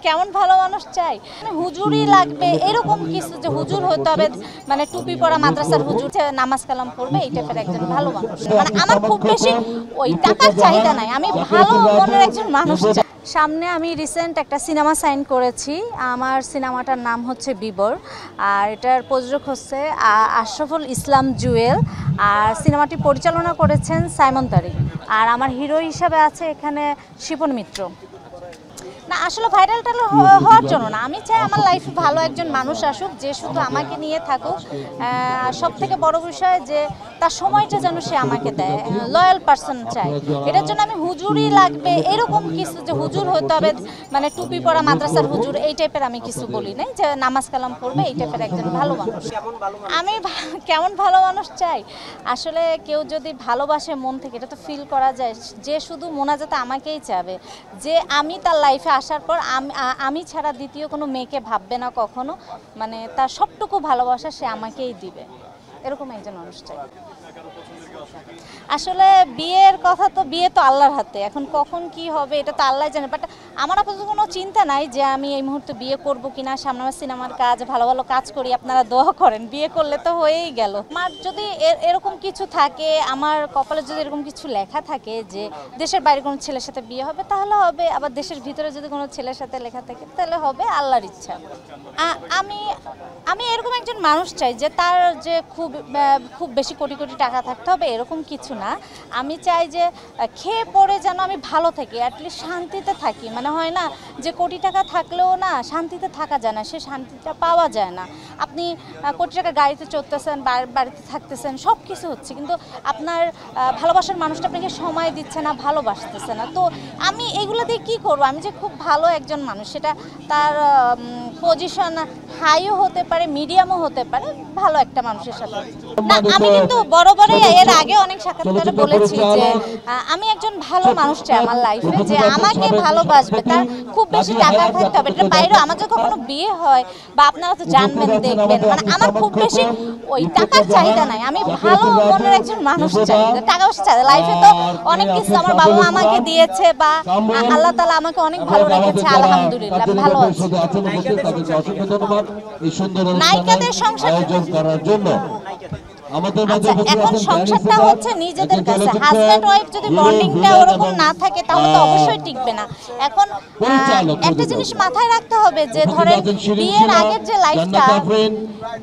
কেমন ভালো মানুষ চাই, মানে হুজুরই লাগবে এরকম কিছু যে হুজুর হতে হবে, মানে টুপি পরা মাদ্রাসার হুজুর, নামাজ কালাম পড়বে এই টাইপের একজন ভালো মানুষ। মানে আমার খুব বেশি ওই টাকার চাহিদা নাই, আমি ভালো মনের একজন মানুষ চাই। সামনে আমি রিসেন্ট একটা সিনেমা সাইন করেছি, আমার সিনেমাটার নাম হচ্ছে বিবর, আর এটার প্রযোজক হচ্ছে আশরাফুল ইসলাম জুয়েল, আর সিনেমাটি পরিচালনা করেছেন সাইমন তারিক, আর আমার হিরো হিসাবে আছে এখানে শিপন মিত্র। না আসলে ভাইরাল টাইরাল হওয়ার জন্য না, আমি চাই আমার লাইফে ভালো একজন মানুষ আসুক যে শুধু আমাকে নিয়ে থাকুক। সব থেকে বড় বিষয় যে তার সময়টা যেন সে আমাকে দেয়, লয়াল পারসন চাই। এটার জন্য আমি হুজুরই লাগবে এরকম কিছু যে হুজুর হতে হবে, মানে টুপি পরা মাদ্রাসার হুজুর এই টাইপের আমি কিছু বলি নাই, যে নামাজ কালাম পড়বে এই টাইপের একজন ভালো মানুষ। আমি কেমন ভালো মানুষ চাই, আসলে কেউ যদি ভালোবাসে মন থেকে, এটা তো ফিল করা যায়, যে শুধু মোনাজাতে আমাকেই চাবে, যে আমি তার লাইফে আসার পর আমি ছাড়া দ্বিতীয় কোনো মেয়েকে ভাববে না কখনো, মানে তার সবটুকু ভালোবাসা সে আমাকেই দিবে, এরকম একজন মানুষ চাই। আসলে বিয়ের কথা তো, বিয়ে তো আল্লাহর হাতে, এখন কখন কি হবে এটা তো আল্লাহ জানে, বাট আমার আপাতত কোনো চিন্তা নাই যে আমি এই মুহূর্তে বিয়ে করব কিনা। সামনে আমার সিনেমার কাজ, ভালো ভালো কাজ করি, আপনারা দোয়া করেন, বিয়ে করলে তো হয়েই গেল। আমার যদি এরকম কিছু থাকে, আমার কপালে যদি এরকম কিছু লেখা থাকে যে দেশের বাইরে কোনো ছেলের সাথে বিয়ে হবে, তাহলে হবে, আবার দেশের ভিতরে যদি কোনো ছেলের সাথে লেখা থাকে তাহলে হবে, আল্লাহর ইচ্ছা। আমি এরকম একজন মানুষ চাই যে তার যে খুব বেশি কোটি কোটি টাকা থাকতে হবে এরকম কিছু না। আমি চাই যে খেয়ে পড়ে যেন আমি ভালো থাকি, অ্যাটলিস্ট শান্তিতে থাকি। মানে হয় না যে কোটি টাকা থাকলেও না শান্তিতে থাকা যায় না, সে শান্তিটা পাওয়া যায় না। আপনি কোটি টাকা গাড়িতে চড়তেছেন, বাড়িতে থাকতেছেন, সব কিছু হচ্ছে, কিন্তু আপনার ভালোবাসার মানুষটা আপনাকে সময় দিচ্ছে না, ভালোবাসতেছে না। তো আমি এগুলো দিয়ে কী করবো? আমি যে খুব ভালো একজন মানুষ, সেটা তার পজিশন হাইও হতে পারে, মিডিয়ামও হতে পারে, ভালো একটা মানুষের সাথে না। আমি কিন্তু বরাবরই এর আগে অনেক সাক্ষাৎকারে বলেছি যে আমি একজন ভালো মানুষ চাই আমার লাইফে, যে আমাকে ভালোবাসবে, তার খুব বেশি টাকা থাকতে হবে, এটা বাইরে। আমার যদি কখনো বিয়ে হয় বা আপনারা তো জানবেন, দেখবেন, মানে আমার খুব বেশি ওই টাকার চাহিদা নাই, আমি ভালো মনের একজন মানুষ চাই। টাকা পয়সা চাই লাইফে তো অনেক কিছু আমার বাবা মা আমাকে দিয়েছে, বা আল্লাহ তাআলা আমাকে অনেক ভালো রেখেছে, আলহামদুলিল্লাহ ভালো আছি। নায়িকাদের সংসার করার জন্য এখন সংসারটা হচ্ছে নিজেদের কাছে। হাজব্যান্ড ওয়াইফ যদি বন্ডিংটা ওরকম না থাকে তাহলে তো অবশ্যই টিকবে না। এখন একটা জিনিস মাথায় রাখতে হবে যে ধরেন বিয়ের আগের যে লাইফটা,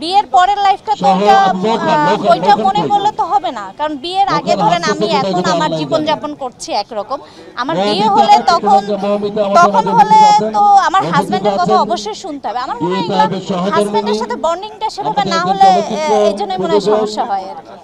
বিয়ের পরের লাইফটা তো ওইটা মনে করলে তো হবে না। কারণ বিয়ের আগে ধরেন আমি এখন আমার জীবনযাপন করছি একরকম, আমার বিয়ে হলে তখন হলে তো আমার হাজব্যান্ডের কথা অবশ্যই শুনতে হবে। আমার মনে হয় হাজব্যান্ডের সাথে বন্ডিংটা সেভাবে না হলে এই জন্যই মনে হয় সমস্যা হয় আর কি।